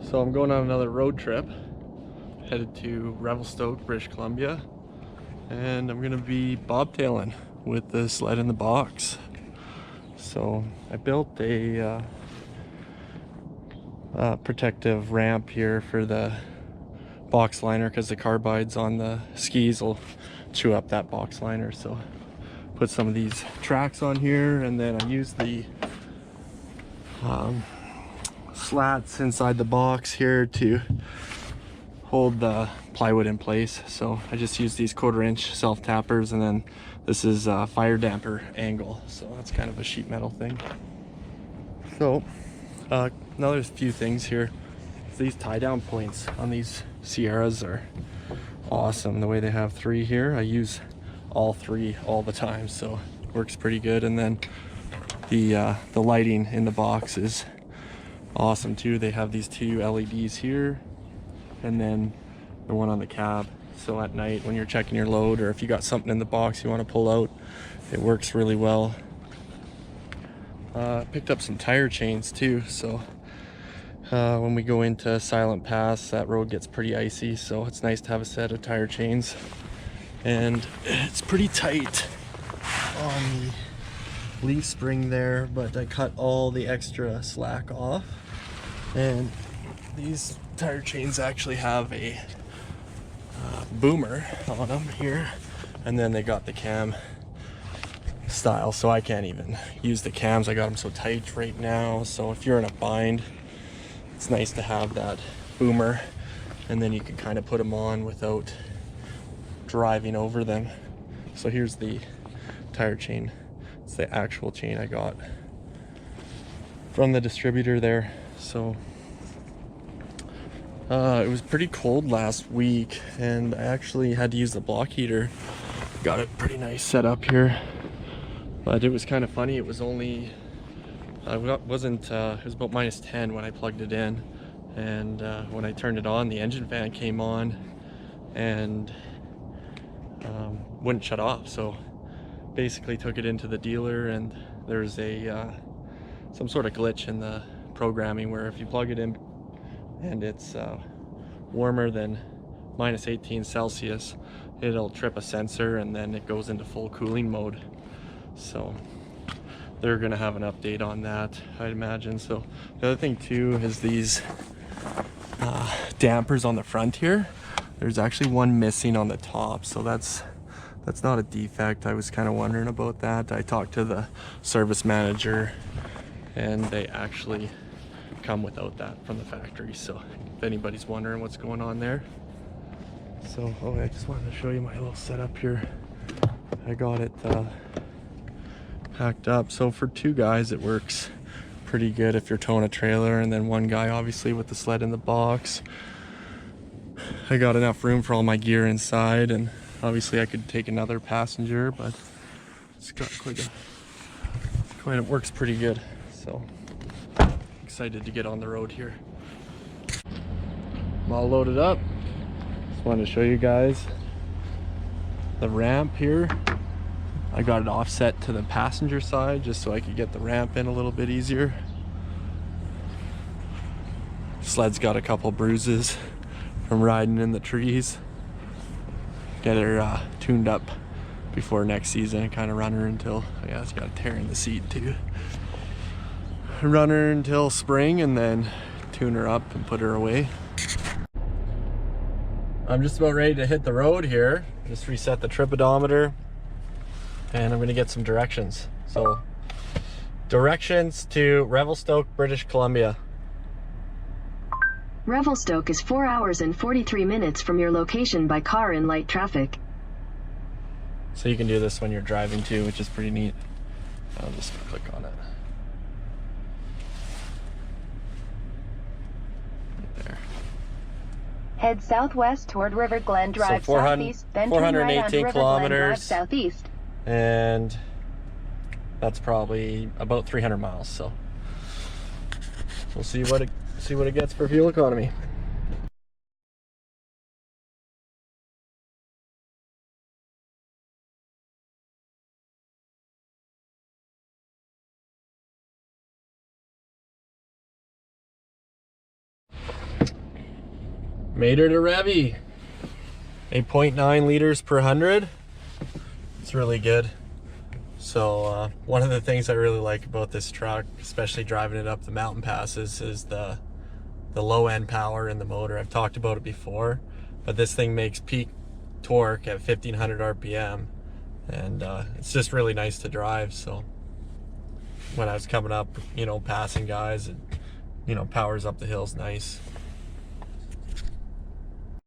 So I'm going on another road trip, headed to Revelstoke, British Columbia, and I'm gonna be bobtailing with the sled in the box. So I built a protective ramp here for the box liner because the carbides on the skis will chew up that box liner. So put some of these tracks on here, and then I use the slats inside the box here to hold the plywood in place. So I just use these 1/4 inch self tappers, and then this is a fire damper angle, so that's kind of a sheet metal thing. So another few things here. These tie down points on these Sierras are awesome. The way they have 3 here, I use all 3 all the time, so it works pretty good. And then the lighting in the box is awesome too. They have these 2 LEDs here, and then the one on the cab. So at night when you're checking your load, or if you got something in the box you want to pull out, it works really well. Picked up some tire chains too, so when we go into Silent Pass, that road gets pretty icy, so it's nice to have a set of tire chains. And it's pretty tight on the leaf spring there, but I cut all the extra slack off, and these tire chains actually have a boomer on them here, and then they got the cam style, so I can't even use the cams. I got them so tight right now, so if you're in a bind, it's nice to have that boomer, and then you can kind of put them on without driving over them. So here's the tire chain. It's the actual chain I got from the distributor there. So it was pretty cold last week, and I actually had to use the block heater. Got it pretty nice set up here, but it was kind of funny. It was only it was about -10 when I plugged it in, and when I turned it on, the engine fan came on and wouldn't shut off. So basically took it into the dealer, and there's a some sort of glitch in the programming where if you plug it in and it's warmer than -18 Celsius, it'll trip a sensor, and then it goes into full cooling mode. So they're gonna have an update on that, I'd imagine. So the other thing too is these dampers on the front here. There's actually one missing on the top, so that's not a defect. I was kind of wondering about that. I talked to the service manager, and they actually come without that from the factory, so if anybody's wondering what's going on there. So I just wanted to show you my little setup here. I got it packed up, so for 2 guys it works pretty good if you're towing a trailer, and then 1 guy obviously with the sled in the box. I got enough room for all my gear inside, and obviously I could take another passenger, but it's got it works pretty good. So excited to get on the road here. I'm all loaded up. Just wanted to show you guys the ramp here. I got it offset to the passenger side just so I could get the ramp in a little bit easier. Sled's got a couple bruises from riding in the trees. Get her tuned up before next season, kind of run her until, yeah, it's got a tear in the seat too. Run her until spring, and then tune her up and put her away. I'm just about ready to hit the road here. Just reset the trip odometer, and I'm gonna get some directions. So directions to Revelstoke, British Columbia. Revelstoke is 4 hours and 43 minutes from your location by car in light traffic. So you can do this when you're driving too, which is pretty neat. I'll just click on it. Right there. Head southwest toward River Glen Drive, so southeast, then turn right onto 418 River kilometers, Glen Drive southeast. And that's probably about 300 miles. So we'll see what it gets for fuel economy. Made her to Revy. 8.9 liters per 100. It's really good. So one of the things I really like about this truck, especially driving it up the mountain passes, is the low end power in the motor. I've talked about it before, but this thing makes peak torque at 1500 RPM, and it's just really nice to drive. So when I was coming up, you know, passing guys, it, you know, powers up the hills nice.